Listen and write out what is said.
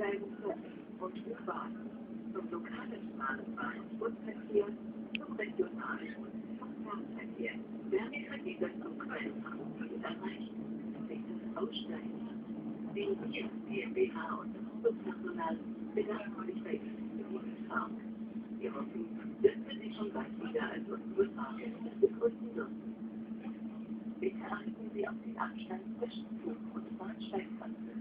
Umsteigen zur und U-Bahn, zum lokalen Bahnfahren und Busverkehr, zum regionalen und zum Fernverkehr. Damit kann dieser zum Quellenhafen erreichen. Bitte aussteigen. Die BIR GmbH und das Buspersonal bedanken sich bei Ihnen für diese Fahrt. Wir hoffen, dass wir Sie schon bald wieder als unsere Fahrgäste begrüßen dürfen. Bitte achten Sie auf den Abstand zwischen Zug und Bahnsteigkante.